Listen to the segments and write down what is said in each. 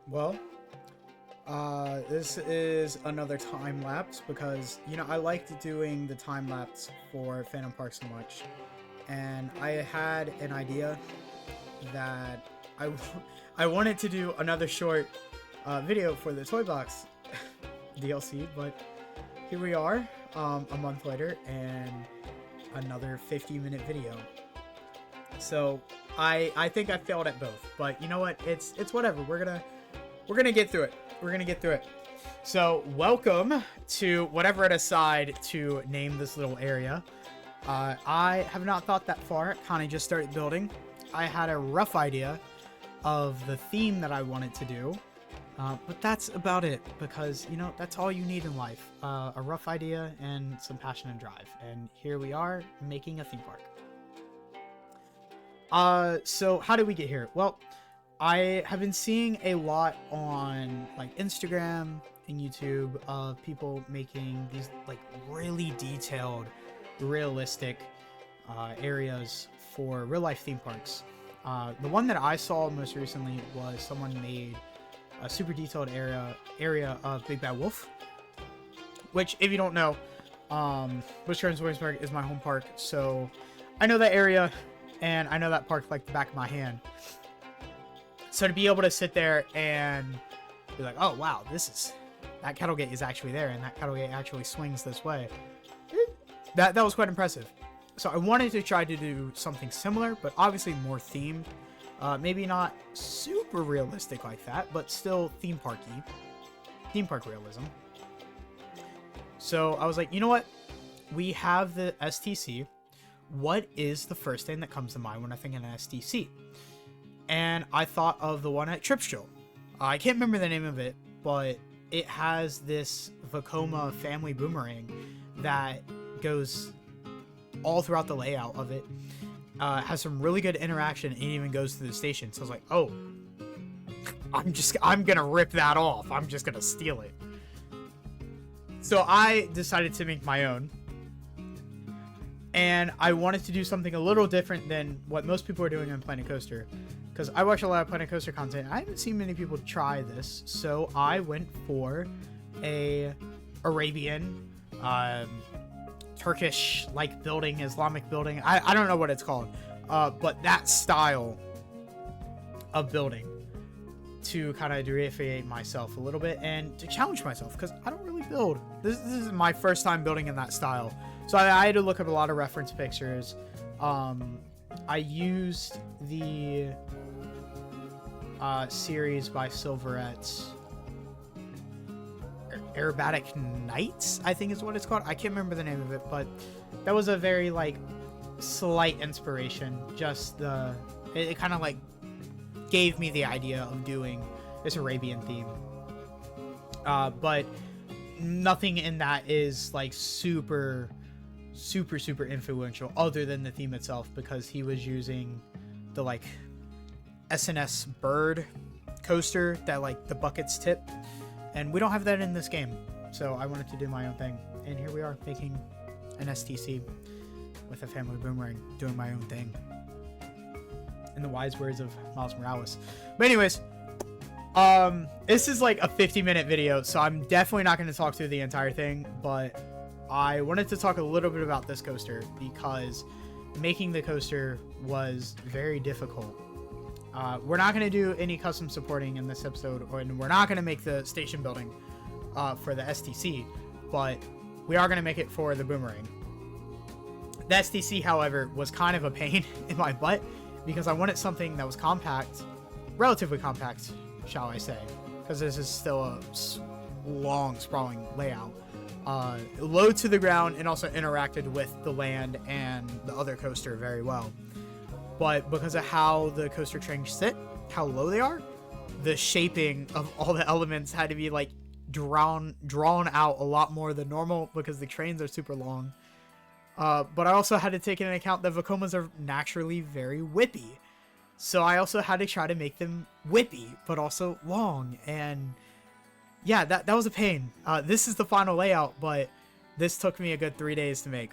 Well, this is another time lapse because, I liked doing the time lapse for Phantom Park so much. And I had an idea that I, I wanted to do another short video for the Toy Box DLC, but here we are, a month later, and another 50-minute video. So I think I failed at both, but you know what? It's whatever. We're gonna get through it. We're gonna get through it. So welcome to whatever I decide to name this little area. I have not thought that far. Kind of just started building. I had a rough idea of the theme that I wanted to do, but that's about it because that's all you need in life: a rough idea and some passion and drive. And here we are making a theme park. So how did we get here? Well, I have been seeing a lot on like Instagram and YouTube of people making these like really detailed, realistic areas for real life theme parks. The one that I saw most recently was someone made a super detailed area of Big Bad Wolf, which, if you don't know, Busch Gardens Williamsburg is my home park, so I know that area and I know that park like the back of my hand. So to be able to sit there and be like, oh wow, that cattle gate is actually there, and that cattle gate actually swings this way. That was quite impressive. So I wanted to try to do something similar, but obviously more themed. Maybe not super realistic like that, but still theme park realism. So I was like, you know what? We have the STC. What is the first thing that comes to mind when I think of an STC? And I thought of the one at Tripsdrill. I can't remember the name of it, but it has this Vekoma family boomerang that goes all throughout the layout of it. Has some really good interaction and even goes to the station. So I was like, oh, I'm gonna rip that off. I'm just gonna steal it. So I decided to make my own. And I wanted to do something a little different than what most people are doing on Planet Coaster, because I watch a lot of Planet Coaster content. I haven't seen many people try this, so I went for a Arabian, Turkish-like building, Islamic building. I don't know what it's called, but that style of building to kind of differentiate myself a little bit and to challenge myself, because I don't really build. This is my first time building in that style. So I had to look up a lot of reference pictures. I used the series by Silverette's Arabic Nights, I think is what it's called. I can't remember the name of it, but that was a very like slight inspiration. Just it kind of like gave me the idea of doing this Arabian theme. But nothing in that is like super influential other than the theme itself, because he was using the like SNS bird coaster that like the buckets tip, and we don't have that in this game, so I wanted to do my own thing, and here we are making an STC with a family boomerang, doing my own thing in the wise words of Miles Morales. But anyways, this is like a 50-minute video, so I'm definitely not going to talk through the entire thing, but I wanted to talk a little bit about this coaster because making the coaster was very difficult. We're not going to do any custom supporting in this episode, and we're not going to make the station building for the STC, but we are going to make it for the boomerang. The STC, however, was kind of a pain in my butt because I wanted something that was compact, relatively compact, shall I say, because this is still a long, sprawling layout. Low to the ground, and also interacted with the land and the other coaster very well. But because of how the coaster trains sit, how low they are, the shaping of all the elements had to be like drawn out a lot more than normal because the trains are super long. But I also had to take into account that Vekomas are naturally very whippy. So I also had to try to make them whippy, but also long. And yeah, that was a pain. This is the final layout, but this took me a good 3 days to make.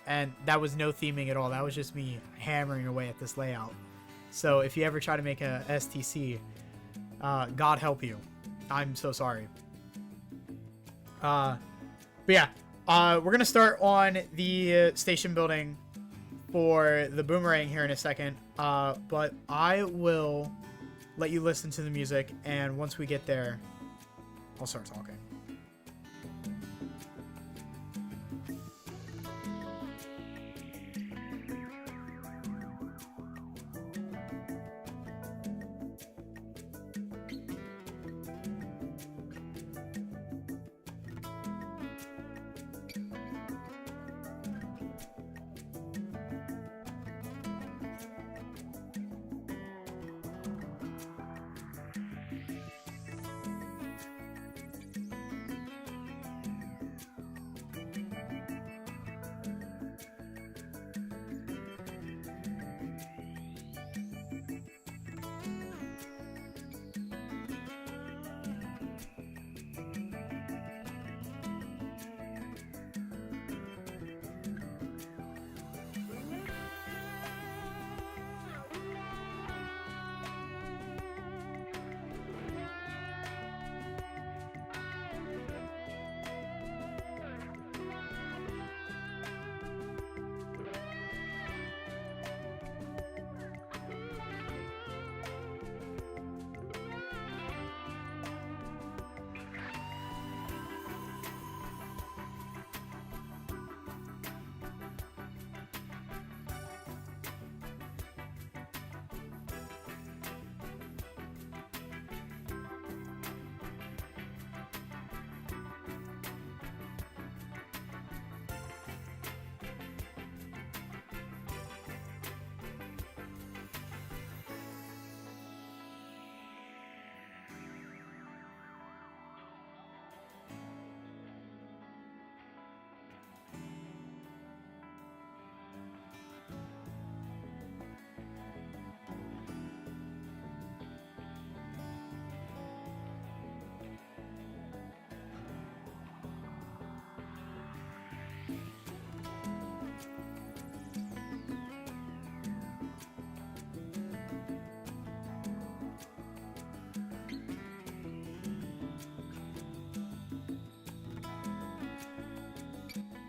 And that was no theming at all. That was just me hammering away at this layout. So if you ever try to make a STC, God help you. I'm so sorry. But yeah, we're gonna start on the station building for the boomerang here in a second. But I will let you listen to the music, and once we get there, I'll start talking.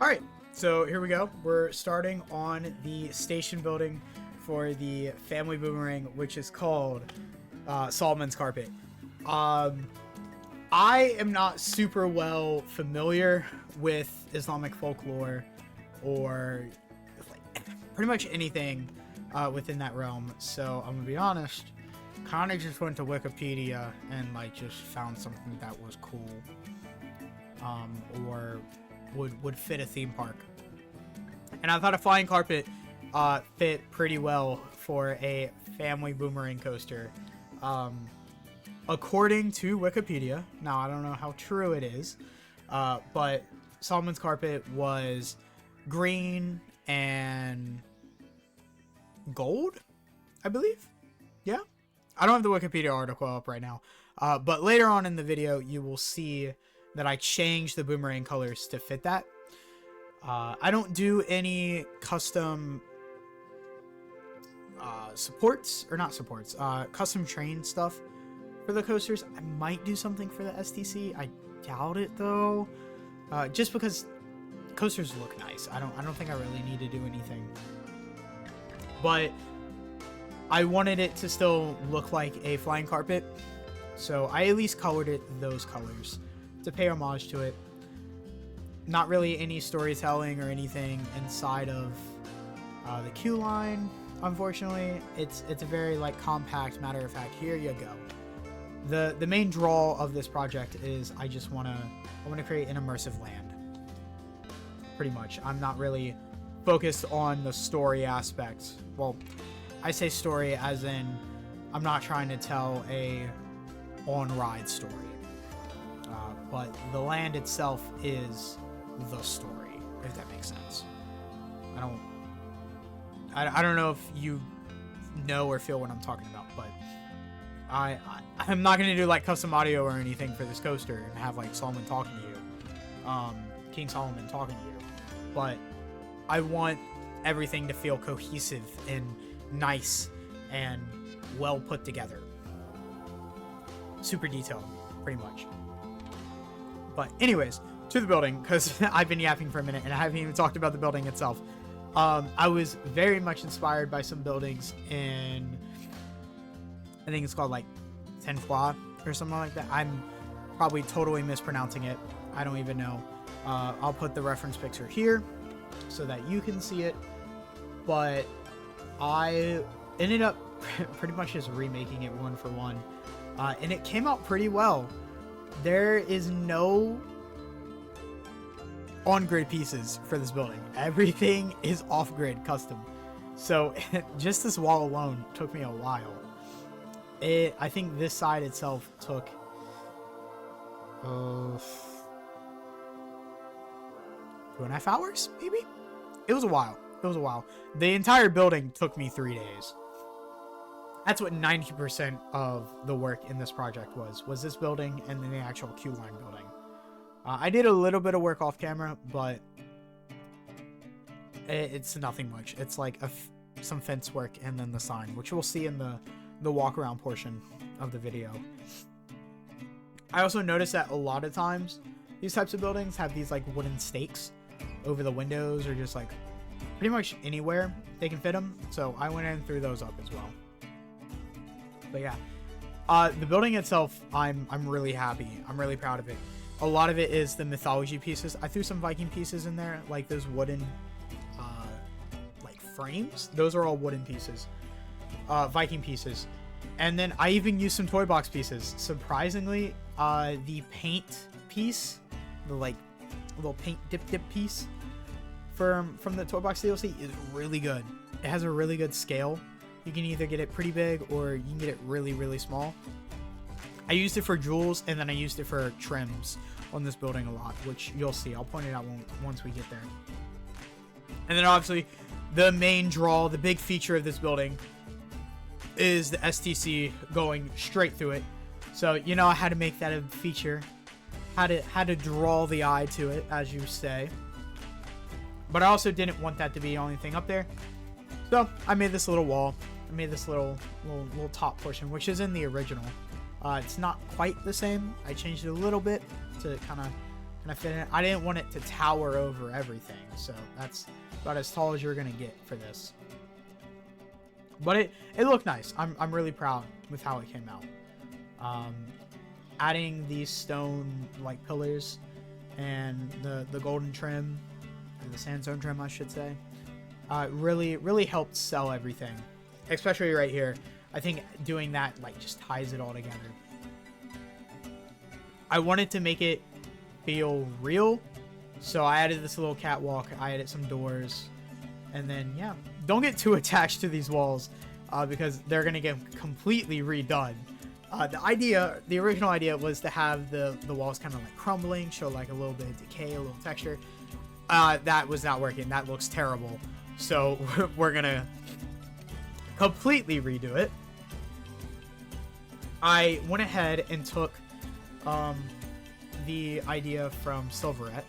All right, so here we go. We're starting on the station building for the family boomerang, which is called Solomon's Carpet. I am not super well familiar with Islamic folklore or like pretty much anything within that realm, so I'm gonna be honest, kind of just went to Wikipedia and like just found something that was cool, or would fit a theme park. And I thought a flying carpet fit pretty well for a family boomerang coaster. According to Wikipedia, now I don't know how true it is, but Solomon's Carpet was green and gold, I believe. Yeah, I don't have the Wikipedia article up right now, but later on in the video you will see that I changed the boomerang colors to fit that. I don't do any custom custom train stuff for the coasters. I might do something for the STC. I doubt it though, just because coasters look nice. I don't think I really need to do anything, but I wanted it to still look like a flying carpet, so I at least colored it those colors to pay homage to it. Not really any storytelling or anything inside of the queue line, unfortunately. It's a very like compact, matter of fact, here you go. The main draw of this project is I want to create an immersive land. Pretty much. I'm not really focused on the story aspect. Well, I say story as in I'm not trying to tell a on-ride story. But the land itself is the story, if that makes sense. I don't know if you know or feel what I'm talking about, but I'm not gonna do like custom audio or anything for this coaster and have like Solomon talking to you, King Solomon talking to you, but I want everything to feel cohesive and nice and well put together. super detailed, pretty much. But anyways, to the building, because I've been yapping for a minute and I haven't even talked about the building itself. I was very much inspired by some buildings in, I think it's called like Tenflois or something like that. I'm probably totally mispronouncing it. I don't even know. I'll put the reference picture here so that you can see it. But I ended up pretty much just remaking it one for one. And it came out pretty well. There is no on-grid pieces for this building. Everything is off-grid custom. So just this wall alone took me a while. I think this side itself took 2.5 hours, maybe? It was a while. It was a while. The entire building took me 3 days. That's what 90% of the work in this project was this building and then the actual Q-line building. I did a little bit of work off camera, but it's nothing much. It's like some fence work and then the sign, which we'll see in the walk around portion of the video. I also noticed that a lot of times these types of buildings have these like wooden stakes over the windows or just like pretty much anywhere they can fit them. So I went in and threw those up as well. But yeah, the building itself, I'm really happy. I'm really proud of it. A lot of it is the mythology pieces. I threw some Viking pieces in there, like those wooden like frames. Those are all wooden pieces, Viking pieces. And then I even used some toy box pieces. Surprisingly, the paint piece, the like little paint dip piece from the toy box DLC is really good. It has a really good scale. You can either get it pretty big or you can get it really, really small. I used it for jewels and then I used it for trims on this building a lot, which you'll see. I'll point it out once we get there. And then obviously the main draw, the big feature of this building is the STC going straight through it. So, you know, I had to make that a feature. Had to draw the eye to it, as you say. But I also didn't want that to be the only thing up there. So I made this little wall. I made this little top portion, which is in the original. It's not quite the same. I changed it a little bit to kind of fit in. I didn't want it to tower over everything, so that's about as tall as you're gonna get for this. But it looked nice. I'm really proud with how it came out. Adding these stone like pillars and the golden trim, or the sandstone trim, I should say, really helped sell everything, especially right here. I think doing that like just ties it all together. I wanted to make it feel real, so I added this little catwalk. I added some doors, and then yeah, don't get too attached to these walls because they're gonna get completely redone. The original idea was to have the walls kind of like crumbling, show like a little bit of decay, a little texture. That was not working. That looks terrible. So we're gonna completely redo it. I went ahead and took the idea from Silverette.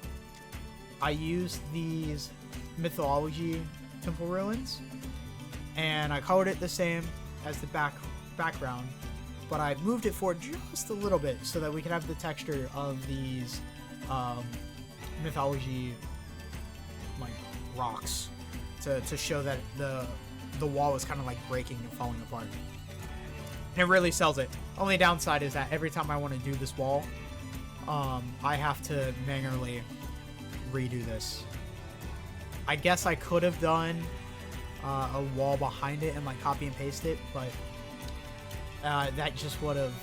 I used these mythology temple ruins and I colored it the same as the background, but I moved it forward just a little bit so that we could have the texture of these mythology like rocks to show that the wall is kind of like breaking and falling apart. And it really sells it. Only downside is that every time I want to do this wall, I have to manually redo this. I guess I could have done a wall behind it and like copy and paste it, but that just would have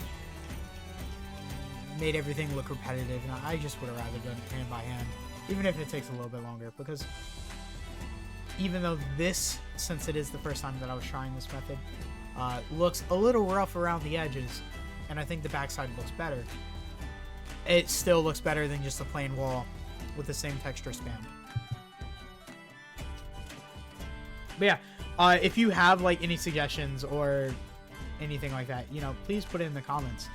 made everything look repetitive, and I just would have rather done it hand by hand, even if it takes a little bit longer, because even though this, since it is the first time that I was trying this method, looks a little rough around the edges, and I think the backside looks better, it still looks better than just a plain wall with the same texture span. But yeah, if you have like any suggestions or anything like that, you know, please put it in the comments.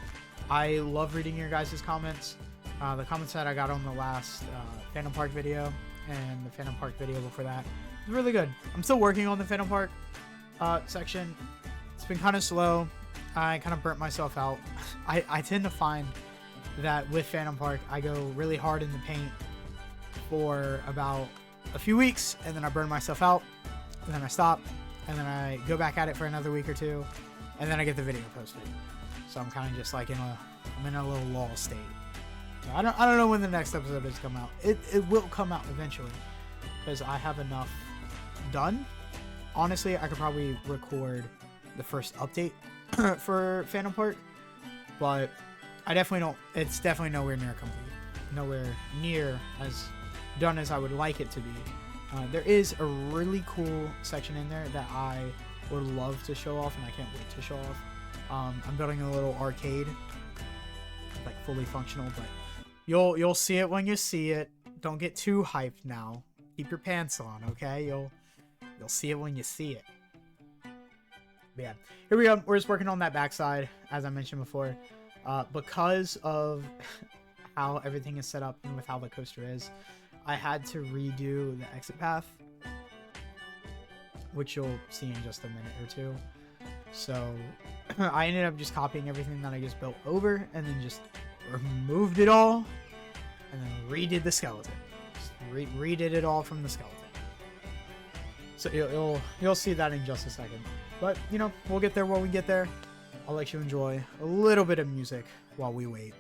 I love reading your guys' comments. The comments that I got on the last Phantom Park video and the Phantom Park video before that was really good. I'm still working on the Phantom Park section. It's been kind of slow. I kind of burnt myself out. I tend to find that with Phantom Park, I go really hard in the paint for about a few weeks, and then I burn myself out, and then I stop, and then I go back at it for another week or two, and then I get the video posted. So I'm kind of just like I'm in a little lull state. So I don't know when the next episode is come out. It will come out eventually, because I have enough done. Honestly, I could probably record the first update for Phantom Park, but I definitely don't. It's definitely nowhere near complete. Nowhere near as done as I would like it to be. There is a really cool section in there that I would love to show off, and I can't wait to show off. I'm building a little arcade, like fully functional, but you'll see it when you see it. Don't get too hyped now. Keep your pants on, okay? You'll see it when you see it. But yeah, here we go. We're just working on that backside, as I mentioned before. Because of how everything is set up and with how the coaster is, I had to redo the exit path, which you'll see in just a minute or two. So I ended up just copying everything that I just built over, and then just removed it all, and then redid the skeleton. Just redid it all from the skeleton. So you'll see that in just a second. But, you know, we'll get there when we get there. I'll let you enjoy a little bit of music while we wait.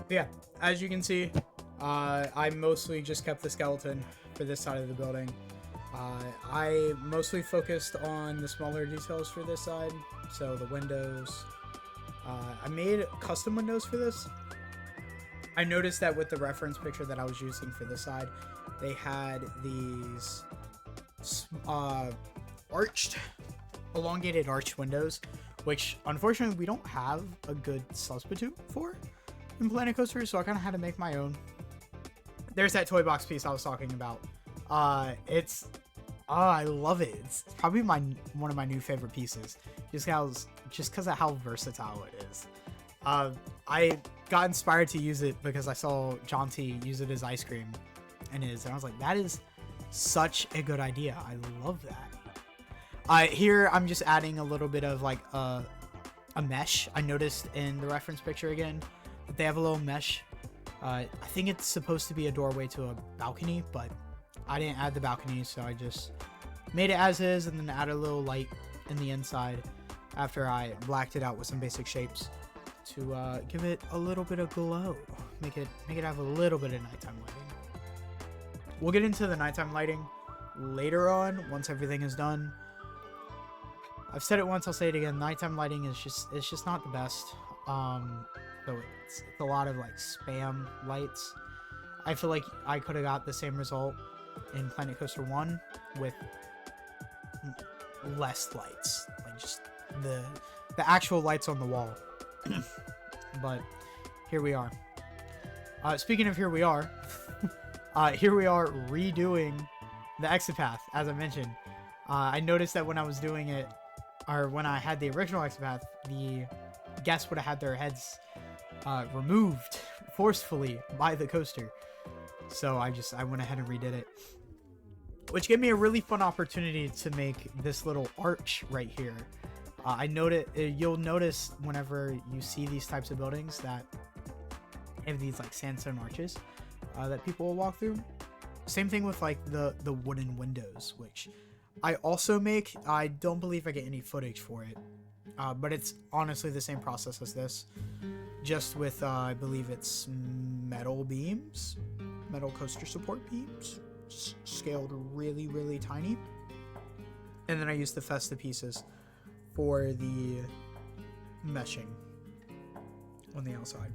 Yeah, as you can see, I mostly just kept the skeleton for this side of the building. I mostly focused on the smaller details for this side, so the windows. I made custom windows for this. I noticed that with the reference picture that I was using for this side, they had these elongated arched windows, which unfortunately we don't have a good substitute for in Planet Coaster, so I kind of had to make my own. There's that toy box piece I was talking about. I love it. It's probably one of my new favorite pieces, just because of how versatile it is. I got inspired to use it because I saw John T use it as ice cream and I was like, that is such a good idea. I love that. Here I'm just adding a little bit of like a mesh. I noticed in the reference picture again that they have a little mesh. I think it's supposed to be a doorway to a balcony, but I didn't add the balcony, so I just made it as is and then added a little light in the inside after I blacked it out with some basic shapes to give it a little bit of glow, make it have a little bit of nighttime lighting. We'll get into the nighttime lighting later on once everything is done. I've said it once, I'll say it again. Nighttime lighting is just not the best. So it's a lot of like spam lights. I feel like I could have got the same result in Planet Coaster 1 with less lights, like just the actual lights on the wall. But here we are. Speaking of here we are, here we are redoing the exit path, as I mentioned. I noticed that when I was doing it, or when I had the original exit path, the guests would have had their heads removed forcefully by the coaster. So I went ahead and redid it, which gave me a really fun opportunity to make this little arch right here. You'll notice whenever you see these types of buildings that have these like sandstone arches that people will walk through. Same thing with like the wooden windows, which I also make. I don't believe I get any footage for it, but it's honestly the same process as this, just with I believe it's metal beams, metal coaster support beams, scaled really, really tiny, and then I use the Festa pieces for the meshing on the outside.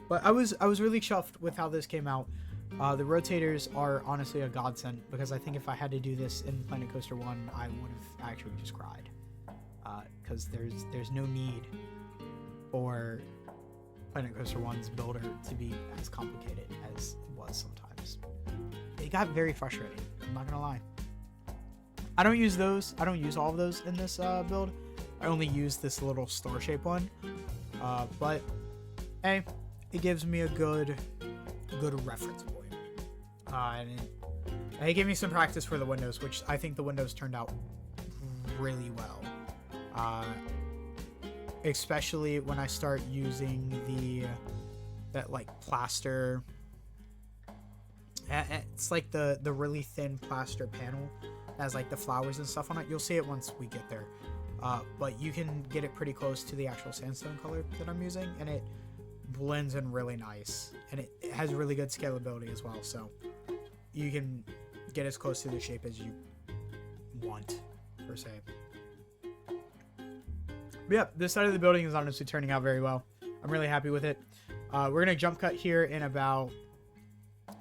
But I was really chuffed with how this came out. The rotators are honestly a godsend, because I think if I had to do this in Planet Coaster 1, I would have actually just cried, because there's no need for Planet Coaster 1's builder to be as complicated as it was sometimes. It got very frustrating, I'm not gonna lie. I don't use all of those in this build. I only use this little star shape one, but hey, it gives me a good reference point, and it gave me some practice for the windows, which I think the windows turned out really well, especially when I start using that like plaster. It's like the really thin plaster panel that has like the flowers and stuff on it. You'll see it once we get there, but you can get it pretty close to the actual sandstone color that I'm using, and it blends in really nice, and it has really good scalability as well, so you can get as close to the shape as you want, per se. But yeah, this side of the building is honestly turning out very well. I'm really happy with it. We're gonna jump cut here in about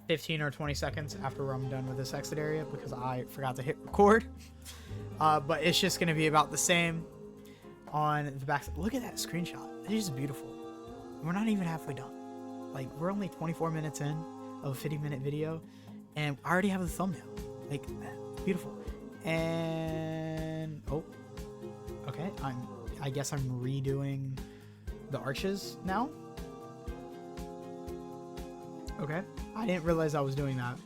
15 or 20 seconds after I'm done with this exit area, because I forgot to hit record. But it's just gonna be about the same on the back. Look at that screenshot. It's just beautiful. We're not even halfway done. Like, we're only 24 minutes in of a 50-minute video, and I already have the thumbnail. Like, beautiful. And oh, okay. I guess I'm redoing the arches now. Okay, I didn't realize I was doing that.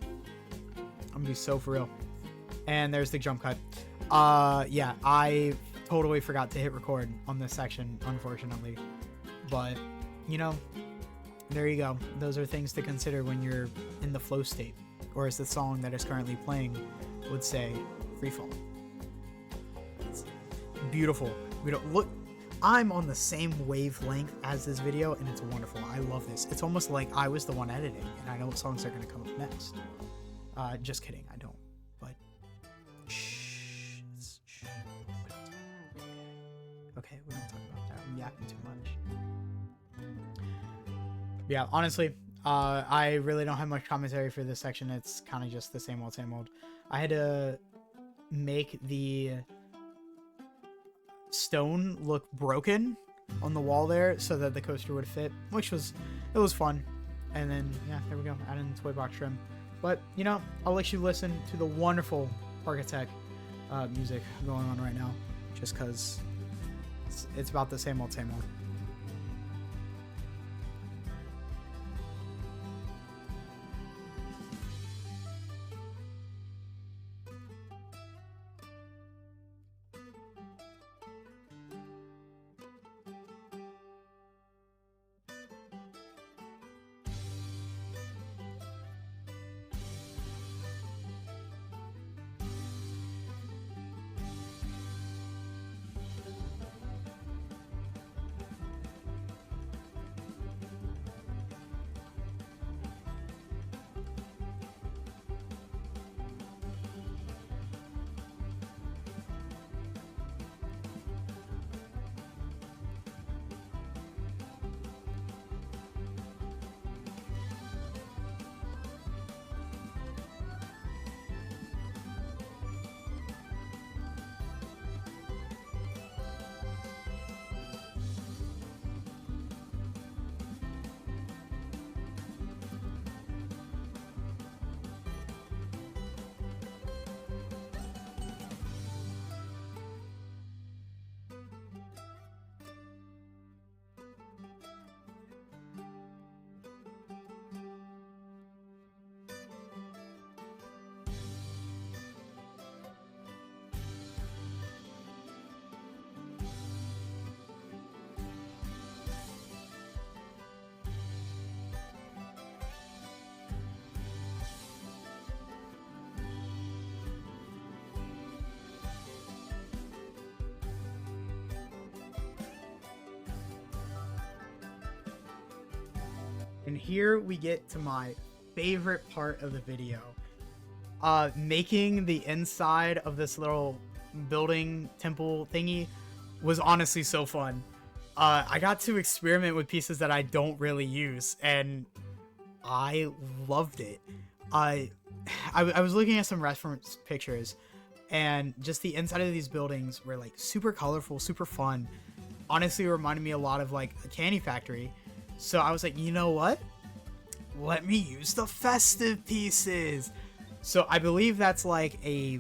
I'm gonna be so for real. And there's the jump cut. Yeah, I totally forgot to hit record on this section, unfortunately. But, you know, there you go. Those are things to consider when you're in the flow state, or as the song that is currently playing would say, freefall. It's beautiful. We don't I'm on the same wavelength as this video, and it's wonderful. I love this. It's almost like I was the one editing, and I know what songs are going to come up next. Just kidding, I don't. But shh. Okay, we don't talk about that. I'm yapping too much. Yeah, honestly, I really don't have much commentary for this section. It's kind of just the same old, same old. I had to make the stone look broken on the wall there so that the coaster would fit, which was, it was fun. And then, yeah, there we go. Add in the toy box trim. But, you know, I'll let you listen to the wonderful Architect music going on right now, just because it's about the same old, same old. And here we get to my favorite part of the video. Making the inside of this little building temple thingy was honestly so fun. I got to experiment with pieces that I don't really use, and I loved it. I was looking at some reference pictures, and just the inside of these buildings were like super colorful, super fun. Honestly, it reminded me a lot of like a candy factory. So I was like, you know what? Let me use the festive pieces. So I believe that's like a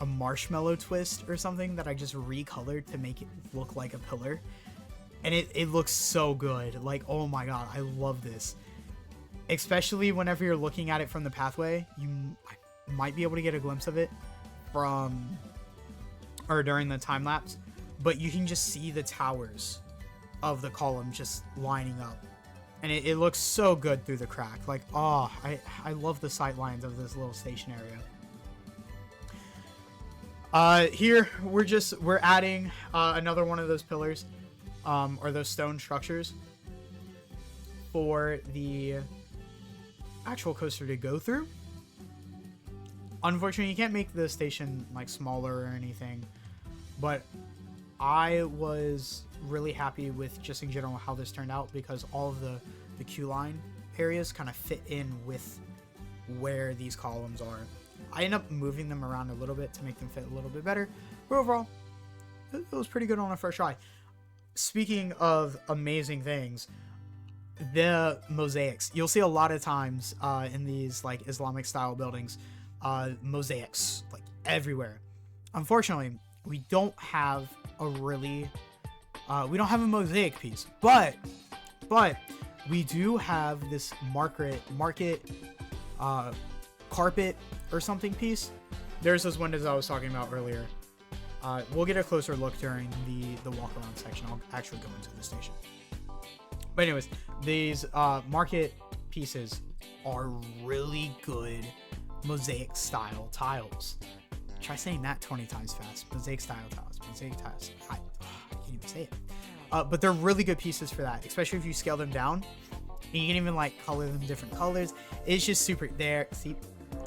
marshmallow twist or something that I just recolored to make it look like a pillar. And it looks so good. Like, oh my god, I love this. Especially whenever you're looking at it from the pathway, you might be able to get a glimpse of it during the time lapse, but you can just see the towers of the column just lining up. And it looks so good through the crack. Like, oh, I love the sight lines of this little station area. Here, we're adding another one of those pillars, or those stone structures for the actual coaster to go through. Unfortunately, you can't make the station like smaller or anything, but I was really happy with just in general how this turned out, because all of the queue line areas kind of fit in with where these columns are. I end up moving them around a little bit to make them fit a little bit better, but overall it was pretty good on a first try. Speaking of amazing things, the mosaics, you'll see a lot of times in these like Islamic style buildings, mosaics like everywhere. Unfortunately, we don't have a mosaic piece, but we do have this market carpet or something piece. There's those windows I was talking about earlier. We'll get a closer look during the walk around section. I'll actually go into the station. But anyways, these market pieces are really good mosaic style tiles. Try saying that 20 times fast. Mosaic style tiles. Mosaic tiles. I can't even say it. But they're really good pieces for that, especially if you scale them down. And you can even like color them different colors. It's just super there. See,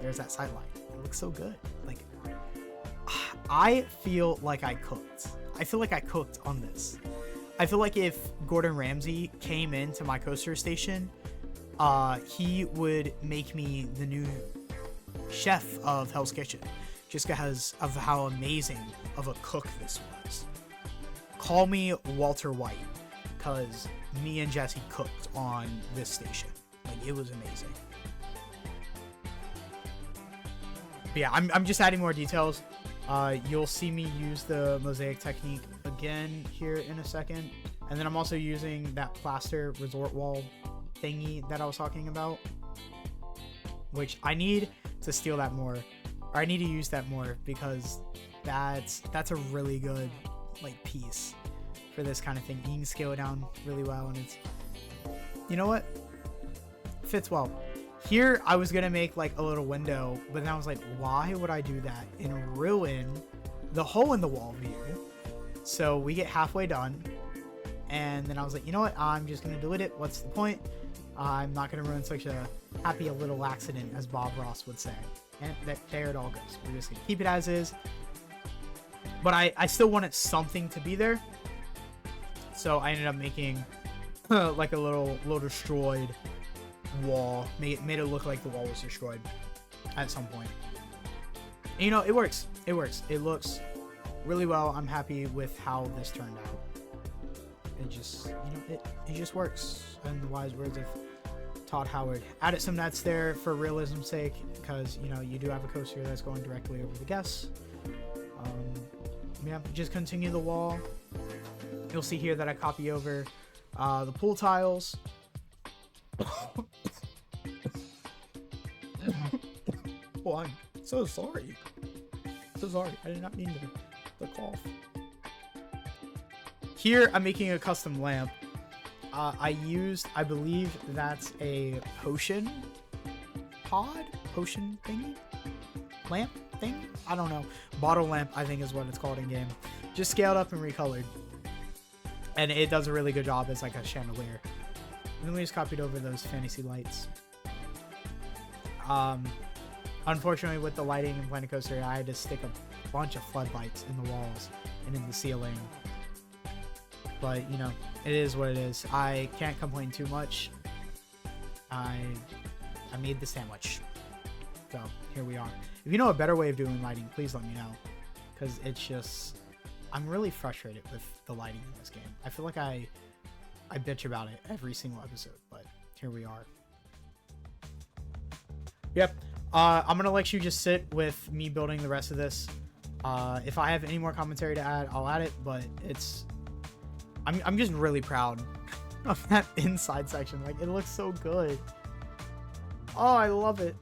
there's that sideline. It looks so good. Like, I feel like I cooked. I feel like I cooked on this. I feel like if Gordon Ramsay came into my coaster station, he would make me the new chef of Hell's Kitchen, just because of how amazing of a cook this was. Call me Walter White, because me and Jesse cooked on this station. Like, it was amazing. But yeah, I'm just adding more details. You'll see me use the mosaic technique again here in a second. And then I'm also using that plaster resort wall thingy that I was talking about, which I need to steal that more, or I need to use that more, because that's a really good like piece for this kind of thing. You can scale it down really well, and it's, you know what, fits well. Here I was gonna make like a little window, but then I was like, why would I do that and ruin the hole in the wall view? So we get halfway done, and then I was like, you know what, I'm just gonna delete it. What's the point? I'm not gonna ruin such a happy little accident, as Bob Ross would say. And there it all goes. We're just gonna keep it as is. But I still wanted something to be there, so I ended up making like a little destroyed wall. Made it look like the wall was destroyed at some point. And, you know, it works. It works. It looks really well. I'm happy with how this turned out. It just, you know, it just works. In the wise words of Todd Howard. Added some nets there for realism's sake, because, you know, you do have a coaster that's going directly over the guests. Yeah, just continue the wall. You'll see here that I copy over the pool tiles. Oh, I'm so sorry. So sorry. I did not mean the cough. Here, I'm making a custom lamp. I believe that's a potion thingy? Lamp thing? I don't know. Bottle lamp, I think is what it's called in game. Just scaled up and recolored. And it does a really good job as like a chandelier. And then we just copied over those fantasy lights. Unfortunately, with the lighting in Planet Coaster, I had to stick a bunch of floodlights in the walls and in the ceiling. But, you know, it is what it is. I can't complain too much. I made the sandwich. So, here we are. If you know a better way of doing lighting, please let me know. Because it's just, I'm really frustrated with the lighting in this game. I feel like I bitch about it every single episode, but here we are. Yep. I'm going to let you just sit with me building the rest of this. If I have any more commentary to add, I'll add it, but I'm just really proud of that inside section. Like, it looks so good. Oh, I love it.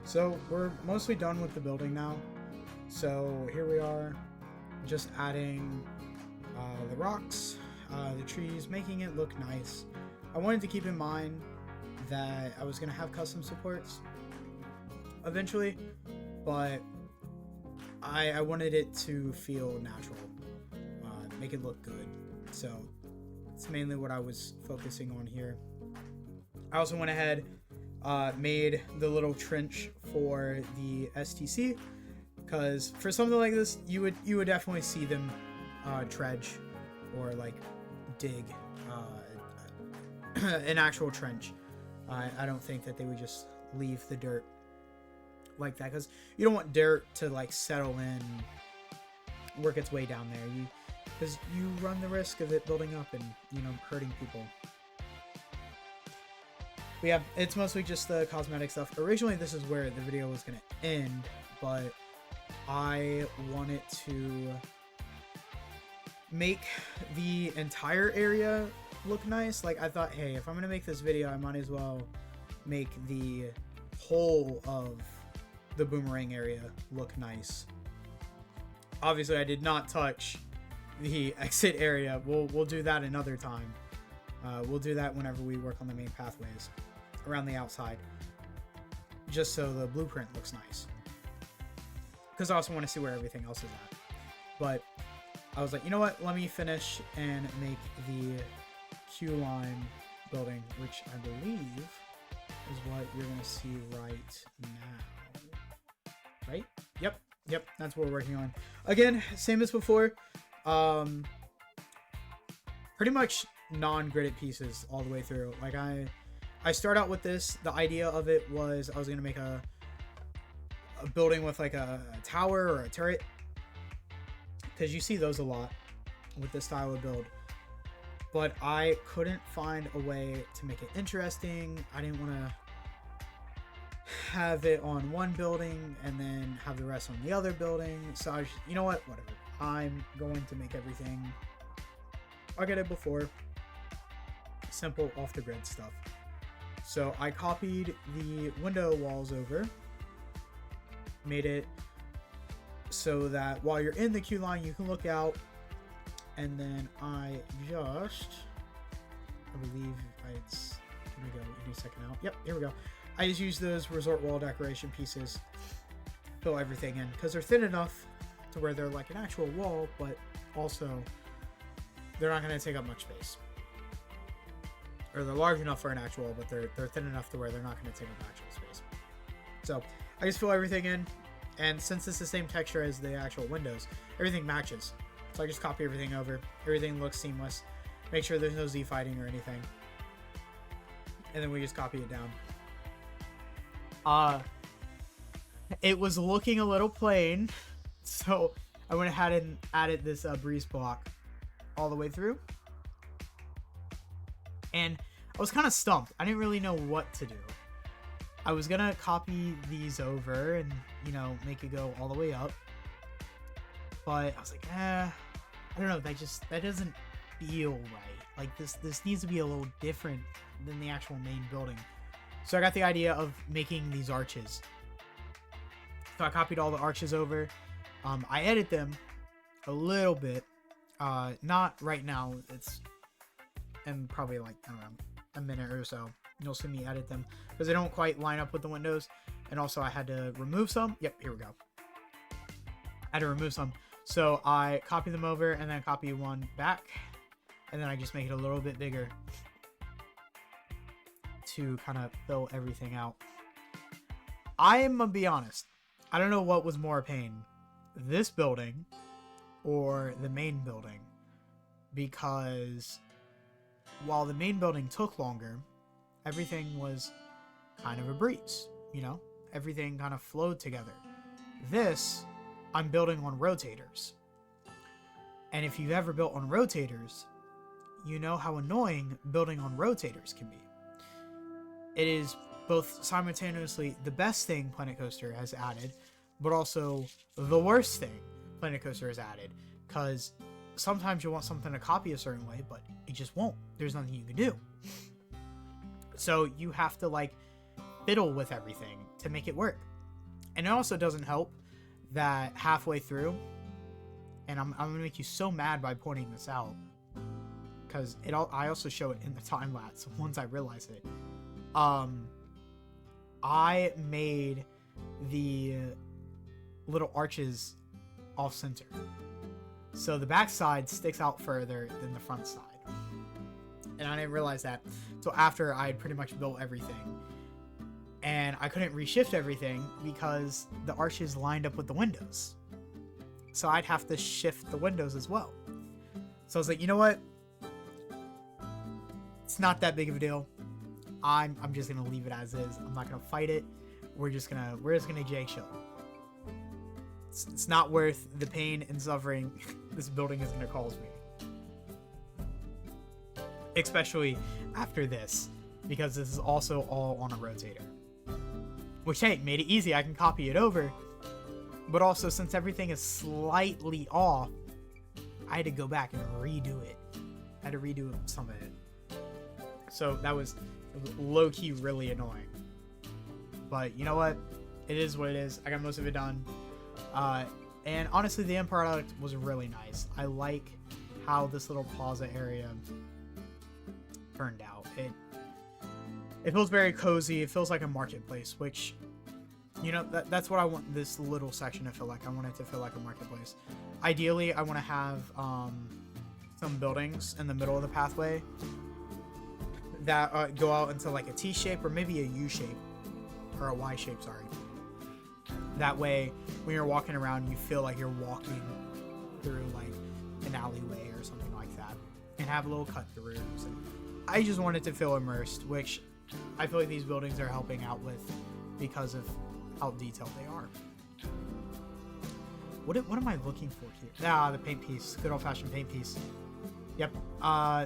So we're mostly done with the building now. So here we are, just adding the rocks, the trees, making it look nice. I wanted to keep in mind that I was going to have custom supports eventually, but I wanted it to feel natural, make it look good. So it's mainly what I was focusing on here. I also went ahead, made the little trench for the STC, because for something like this, you would definitely see them dredge or like dig an actual trench. I don't think that they would just leave the dirt like that, because you don't want dirt to like settle in, work its way down there. Because you run the risk of it building up and, you know, hurting people. But yeah, it's mostly just the cosmetic stuff. Originally, this is where the video was going to end, but I wanted to make the entire area look nice. Like, I thought, hey, if I'm going to make this video, I might as well make the whole of the boomerang area look nice. Obviously, I did not touch the exit area. We'll do that another time. We'll do that whenever we work on the main pathways around the outside, just so the blueprint looks nice, because I also want to see where everything else is at. But I was like, you know what, let me finish and make the queue line building, which I believe is what you're gonna see right now. Right? Yep, that's what we're working on. Again, same as before, pretty much non-gridded pieces all the way through. Like, I start out with this. The idea of it was I was going to make a building with like a tower or a turret, because you see those a lot with this style of build. But I couldn't find a way to make it interesting. I didn't want to have it on one building and then have the rest on the other building. So I was, you know what, whatever. I'm going to make everything like I did before. Simple, off the grid stuff. So I copied the window walls over, made it so that while you're in the queue line, you can look out. And then I believe it's gonna go any second out. Yep, here we go. I just use those resort wall decoration pieces, fill everything in, because they're thin enough to where they're like an actual wall, but also they're not gonna take up much space. Or they're large enough for an actual wall, but they're thin enough to where they're not going to take up actual space. So I just fill everything in, and since it's the same texture as the actual windows, everything matches. So I just copy everything over. Everything looks seamless. Make sure there's no Z fighting or anything, and then we just copy it down. It was looking a little plain, so I went ahead and added this breeze block all the way through. And I was kind of stumped. I didn't really know what to do. I was gonna copy these over and, you know, make it go all the way up. But I was like, I don't know. That doesn't feel right. Like, this needs to be a little different than the actual main building. So I got the idea of making these arches. So I copied all the arches over. I edit them a little bit. Not right now. It's and probably like, I don't know, a minute or so, you'll see me edit them, because they don't quite line up with the windows. And also I had to remove some. Yep, here we go. I had to remove some. So I copy them over and then copy one back. And then I just make it a little bit bigger to kind of fill everything out. I'm gonna be honest. I don't know what was more a pain, this building or the main building, because while the main building took longer, everything was kind of a breeze, you know? Everything kind of flowed together. This, I'm building on rotators. And if you've ever built on rotators, you know how annoying building on rotators can be. It is both simultaneously the best thing Planet Coaster has added, but also the worst thing Planet Coaster has added, because sometimes you want something to copy a certain way, but it just won't. There's nothing you can do. So you have to like fiddle with everything to make it work. And it also doesn't help that halfway through, and I'm gonna make you so mad by pointing this out, because I also show it in the time lapse once I realize it. I made the little arches off center, so the back side sticks out further than the front side, and I didn't realize that until after I had pretty much built everything, and I couldn't reshift everything because the arches lined up with the windows, so I'd have to shift the windows as well. So I was like, you know what, it's not that big of a deal. I'm just gonna leave it as is. I'm not gonna fight it. We're just gonna Jake chill. It's not worth the pain and suffering this building is gonna cause me, especially after this, because this is also all on a rotator. Which, hey, made it easy. I can copy it over, but also since everything is slightly off, I had to go back and redo it. I had to redo some of it. So that was low-key really annoying. But you know what? It is what it is. I got most of it done. And honestly, the end product was really nice. I like how this little plaza area turned out. It feels very cozy. It feels like a marketplace, which, you know, that's what I want this little section to feel like. I want it to feel like a marketplace. Ideally, I want to have some buildings in the middle of the pathway that go out into like a T shape or maybe a U shape or a Y shape, sorry. That way, when you're walking around, you feel like you're walking through like an alleyway or something like that, and have little cut throughs. And I just wanted to feel immersed, which I feel like these buildings are helping out with because of how detailed they are. What am I looking for here? Ah, the paint piece. Good old-fashioned paint piece. Yep.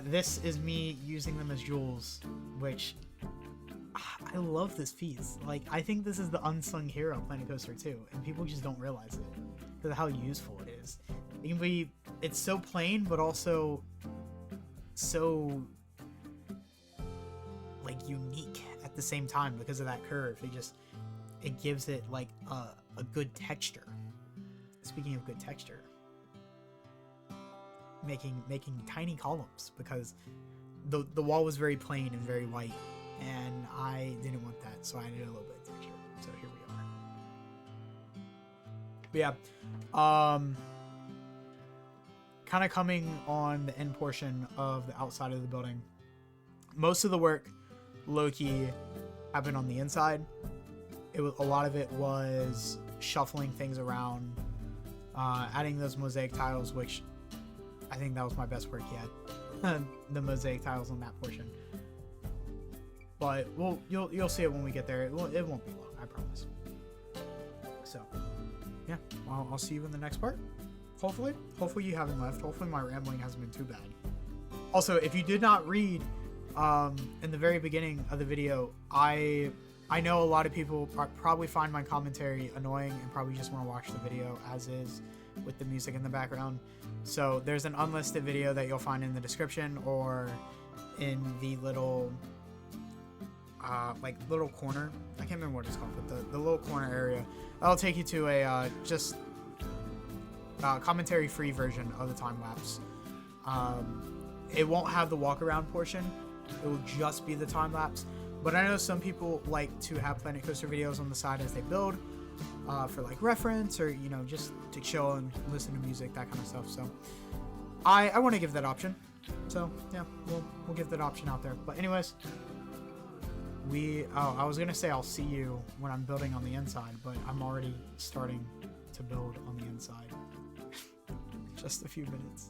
This is me using them as jewels, which I love this piece. Like, I think this is the unsung hero of Planet Coaster 2, and people just don't realize it because of how useful it is. It can be, it's so plain, but also so like unique at the same time because of that curve. It gives it like a good texture. Speaking of good texture, making tiny columns because the wall was very plain and very white, and I didn't want that, so I added a little bit of texture. So here we are. But yeah, kind of coming on the end portion of the outside of the building. Most of the work, low-key, happened on the inside. A lot of it was shuffling things around, adding those mosaic tiles, which I think that was my best work yet. The mosaic tiles on that portion. But you'll see it when we get there. It won't be long, I promise. So, yeah, I'll see you in the next part. Hopefully you haven't left. Hopefully my rambling hasn't been too bad. Also, if you did not read in the very beginning of the video, I know a lot of people probably find my commentary annoying and probably just want to watch the video as is with the music in the background. So there's an unlisted video that you'll find in the description or in the little like little corner. I can't remember what it's called, but the little corner area. That'll take you to a just commentary free version of the time-lapse. It won't have the walk-around portion. It will just be the time-lapse. But I know some people like to have Planet Coaster videos on the side as they build, for like reference or, you know, just to chill and listen to music, that kind of stuff. So I want to give that option. So yeah, we'll give that option out there. But anyways, I was gonna say I'll see you when I'm building on the inside, but I'm already starting to build on the inside. Just a few minutes.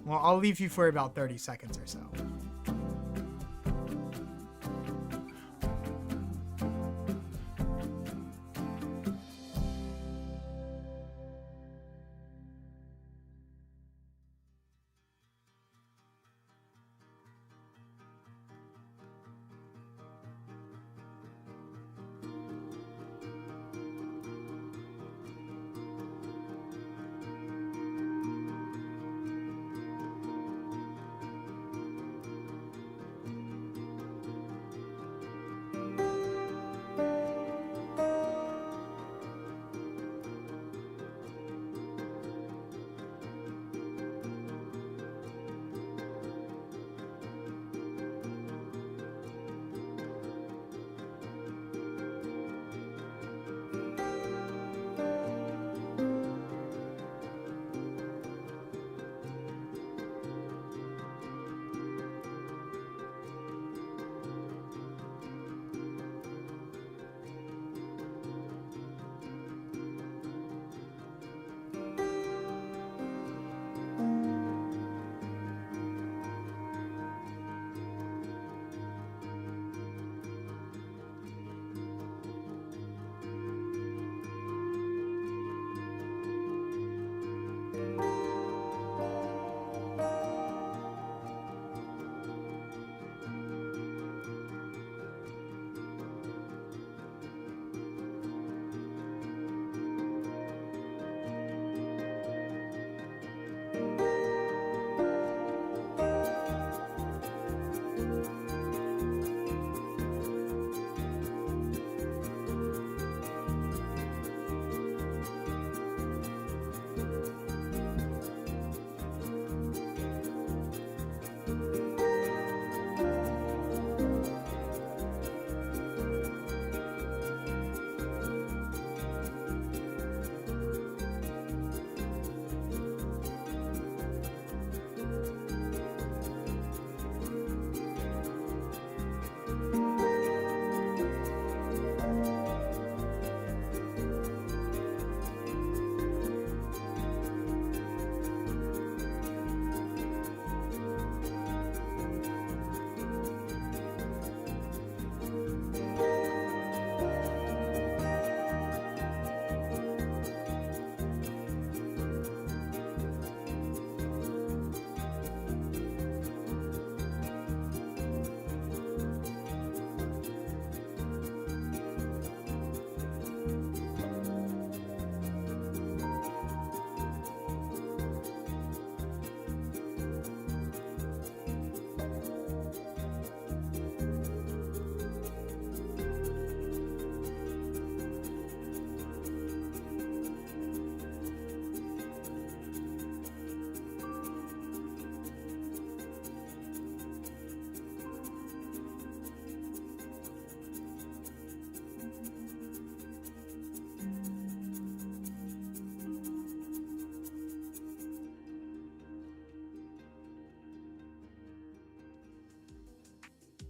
Well, I'll leave you for about 30 seconds or so.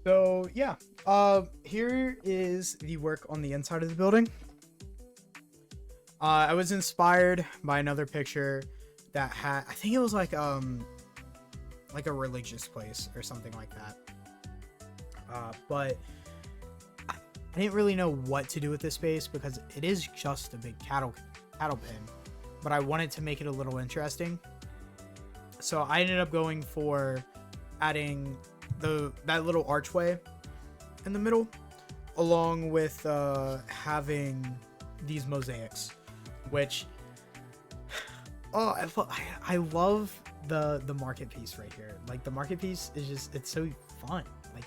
So yeah, here is the work on the inside of the building. I was inspired by another picture that had, I think it was like a religious place or something like that. But I didn't really know what to do with this space because it is just a big cattle pen, but I wanted to make it a little interesting. So I ended up going for adding that little archway in the middle, along with having these mosaics, which I love the market piece right here. Like the market piece is just, it's so fun. Like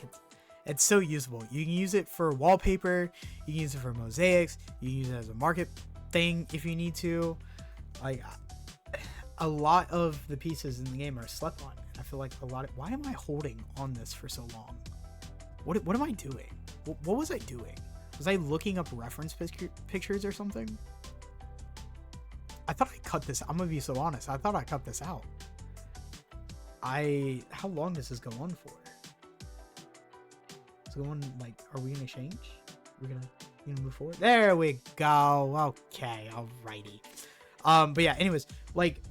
it's so usable. You can use it for wallpaper, you can use it for mosaics, you can use it as a market thing if you need to. Like a lot of the pieces in the game are slept on. I feel like why am I holding on this for so long? What am I doing? What was I doing? Was I looking up reference pictures or something? I thought I cut this. I'm gonna be so honest. I thought I cut this out. How long does this go on for? It's going like, are we gonna change? We're gonna move forward. There we go. Okay, alrighty. But yeah, anyways, like,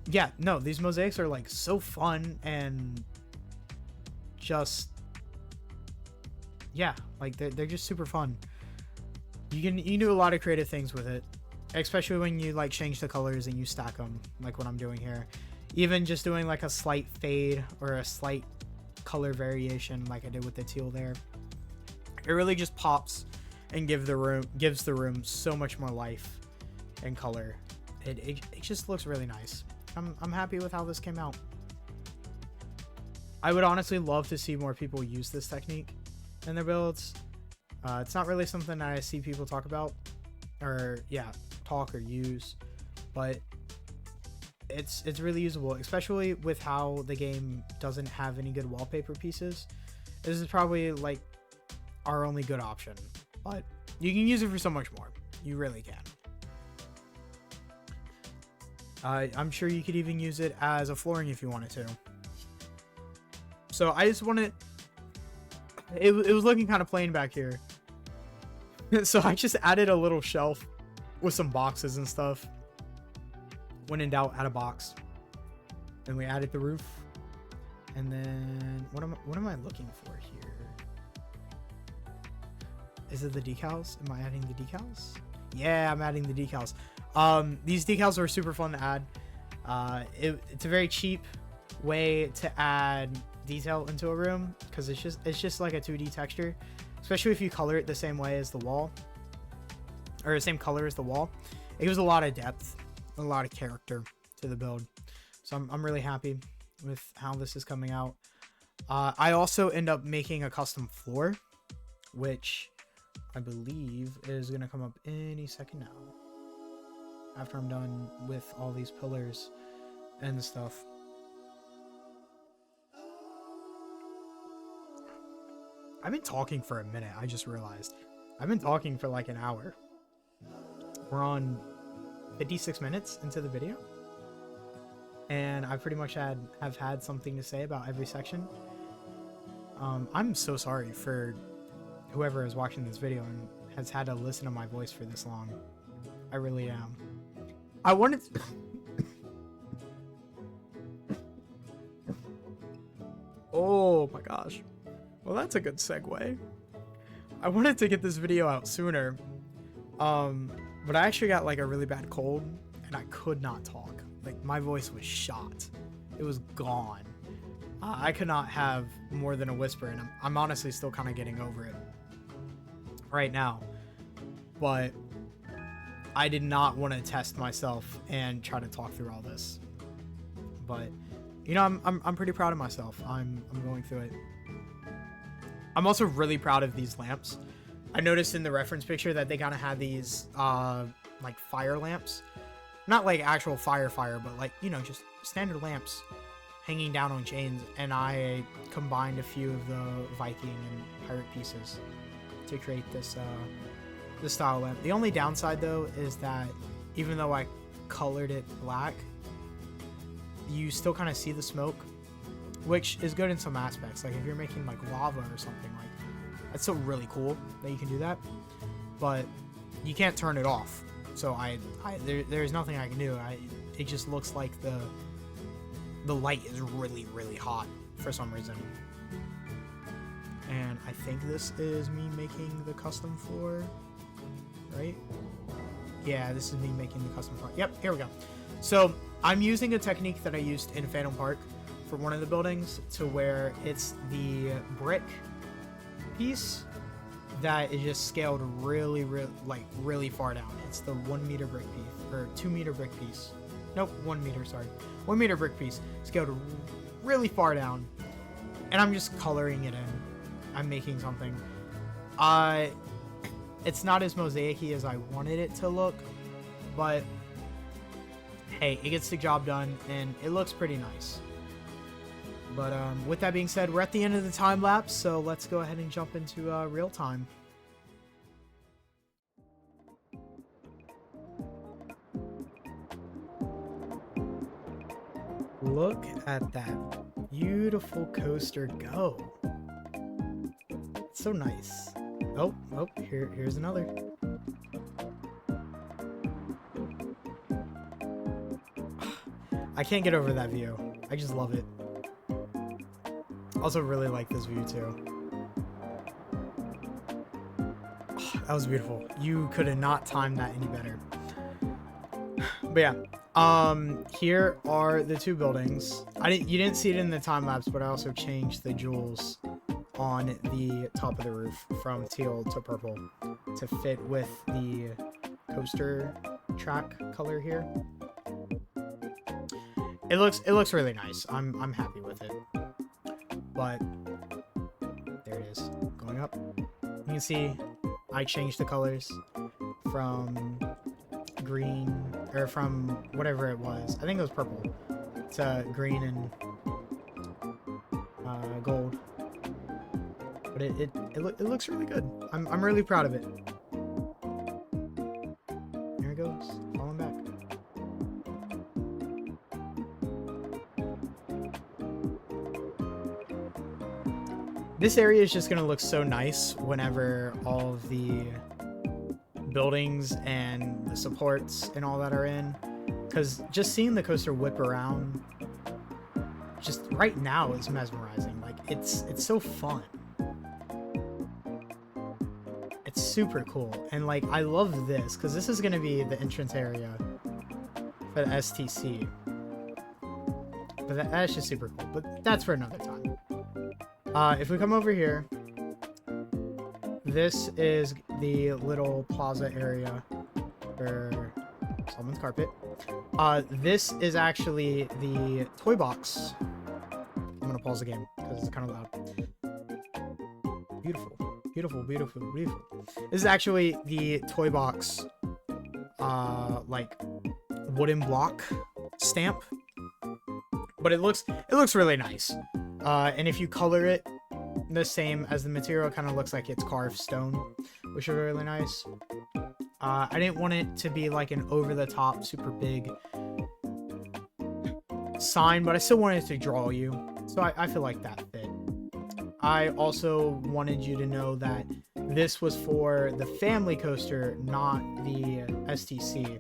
yeah, no, these mosaics are like so fun and just, yeah, like they're just super fun. You can do a lot of creative things with it, especially when you like change the colors and you stack them, like what I'm doing here. Even just doing like a slight fade or a slight color variation like I did with the teal there. It really just pops and gives the room so much more life and color. It just looks really nice. I'm happy with how this came out. I would honestly love to see more people use this technique in their builds. It's not really something that I see people talk about or use, but it's really usable, especially with how the game doesn't have any good wallpaper pieces. This is probably like our only good option, but you can use it for so much more. You really can. I'm sure you could even use it as a flooring if you wanted to. So I just wanted, it was looking kind of plain back here. So I just added a little shelf with some boxes and stuff. When in doubt, add a box. Then we added the roof. And then what am I looking for here? Is it the decals? Am I adding the decals? Yeah, I'm adding the decals. These decals are super fun to add. It's a very cheap way to add detail into a room because it's just like a 2D texture, especially if you color it the same way as the wall or the same color as the wall. It gives a lot of depth, a lot of character to the build. So I'm really happy with how this is coming out. I also end up making a custom floor, which I believe is going to come up any second now, after I'm done with all these pillars and stuff. I've been talking for a minute. I just realized I've been talking for like an hour. We're on 56 minutes into the video, and I pretty much have had something to say about every section. I'm so sorry for whoever is watching this video and has had to listen to my voice for this long. I really am. I wanted to... Oh my gosh. Well, that's a good segue. I wanted to get this video out sooner, but I actually got like a really bad cold and I could not talk. Like my voice was shot. It was gone. I could not have more than a whisper, and I'm honestly still kind of getting over it right now. But I did not want to test myself and try to talk through all this. But you know, I'm pretty proud of myself. I'm going through it. I'm also really proud of these lamps. I noticed in the reference picture that they kind of had these like fire lamps, not like actual fire, but like, you know, just standard lamps hanging down on chains, and I combined a few of the Viking and pirate pieces to create this this style lamp. The only downside though is that even though I colored it black, you still kind of see the smoke which is good in some aspects. Like if you're making like lava or something, like that's still really cool that you can do that, but you can't turn it off. So there's nothing I can do. It just looks like the light is really, really hot for some reason. And I think this is me making the custom floor, right? Yeah, this is me making the custom floor. Yep, here we go. So I'm using a technique that I used in Phantom Park for one of the buildings, to where it's the brick piece that is just scaled really, really far down. It's the 1 meter brick piece, or 2 meter brick piece. Nope, 1 meter, sorry. 1 meter brick piece, scaled really far down. And I'm just coloring it in. I'm making something. It's not as mosaic-y as I wanted it to look, but hey, it gets the job done, and it looks pretty nice. But with that being said, we're at the end of the time lapse, so let's go ahead and jump into real time. Look at that beautiful coaster go. It's so nice. Oh, here's another. I can't get over that view. I just love it. Also really like this view too. Oh, that was beautiful. You could have not timed that any better. But yeah, here are the two buildings. You didn't see it in the time lapse, but I also changed the jewels on the top of the roof from teal to purple to fit with the coaster track color here. It looks really nice. I'm happy with it. But there it is, going up. You can see I changed the colors from green, or from whatever it was, I think it was purple, to green and gold. But it looks really good. I'm really proud of it. There it goes, falling back. This area is just gonna look so nice whenever all of the buildings and the supports and all that are in, because just seeing the coaster whip around just right now is mesmerizing. Like it's so fun. It's super cool, and like I love this because this is gonna be the entrance area for the STC. But that's just super cool. But that's for another time. If we come over here, this is the little plaza area for Solomon's Carpet. This is actually the toy box. I'm gonna pause the game because it's kind of loud. Beautiful, beautiful, beautiful, beautiful. This is actually the toy box, like wooden block stamp, but it looks really nice. And if you color it the same as the material, it kind of looks like it's carved stone, which is really nice. I didn't want it to be like an over-the-top, super big sign, but I still wanted to draw you, so I feel like that fit. I also wanted you to know that this was for the family coaster, not the STC.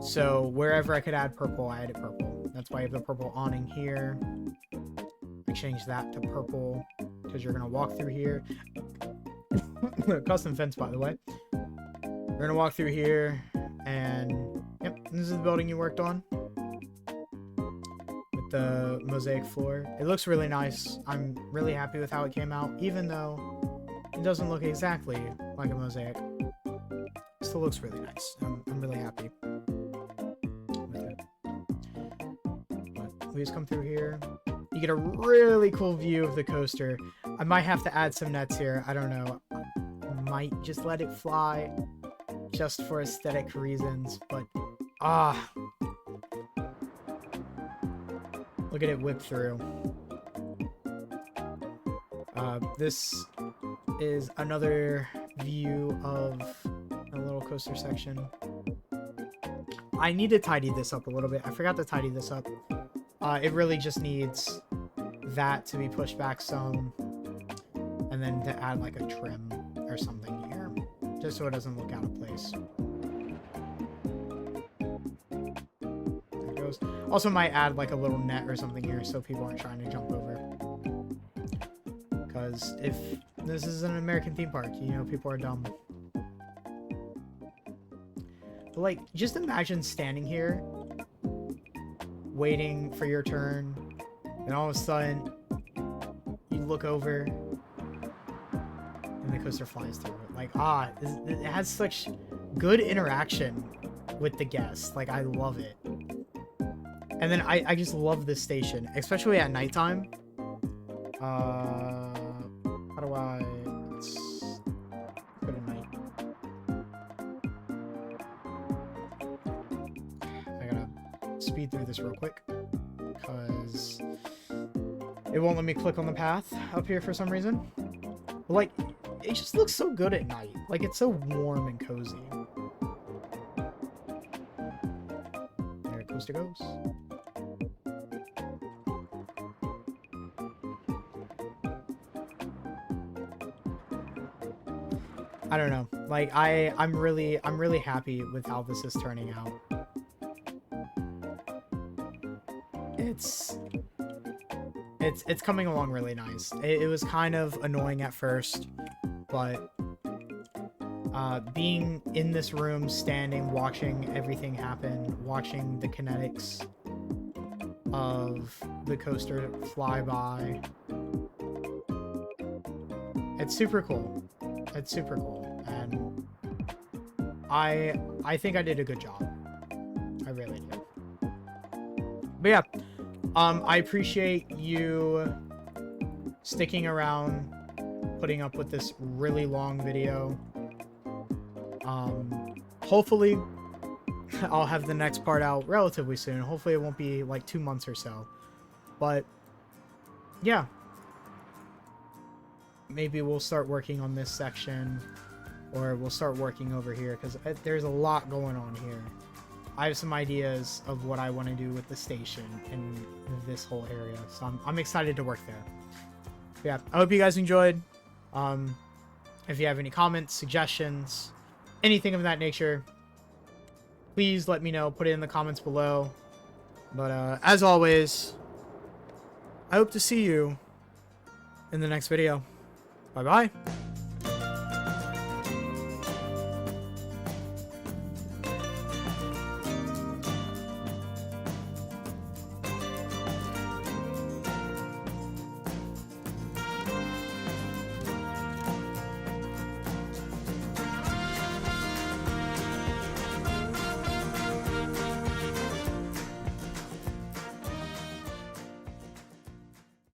So wherever I could add purple, I added purple. That's why I have the purple awning here. I changed that to purple because you're gonna walk through here. Custom fence, by the way. We're gonna walk through here, and yep, this is the building you worked on with the mosaic floor. It looks really nice. I'm really happy with how it came out, even though it doesn't look exactly like a mosaic. It still looks really nice. I'm really happy with it. But we just come through here. You get a really cool view of the coaster. I might have to add some nets here. I don't know. I might just let it fly just for aesthetic reasons, but look at it whip through. This is another view of a little coaster section. I need to tidy this up a little bit. I forgot to tidy this up. It really just needs that to be pushed back some, and then to add like a trim or something here, just so it doesn't look out of place. There it goes. Also might add like a little net or something here so people aren't trying to jump over. Because if this is an American theme park, you know, people are dumb. But like, just imagine standing here, waiting for your turn, and all of a sudden, you look over, and the coaster flies through it. Like, it has such good interaction with the guests. Like, I love it. And then I just love this station, especially at nighttime. How do let's go to night. I gotta speed through this real quick because it won't let me click on the path up here for some reason. But like, it just looks so good at night. Like, it's so warm and cozy. There coaster goes. I don't know. Like, I'm really happy with how this is turning out. It's coming along really nice. It was kind of annoying at first, but being in this room, standing, watching everything happen, watching the kinetics of the coaster fly by, it's super cool. It's super cool, and I think I did a good job. I really did. But yeah, I appreciate you sticking around, putting up with this really long video. Hopefully I'll have the next part out relatively soon. Hopefully it won't be like 2 months or so. But yeah, maybe we'll start working on this section, or we'll start working over here, because there's a lot going on here. I have some ideas of what I want to do with the station in this whole area, so I'm excited to work there. But yeah, I hope you guys enjoyed. If you have any comments, suggestions, anything of that nature, please let me know. Put it in the comments below. But as always, I hope to see you in the next video. Bye-bye.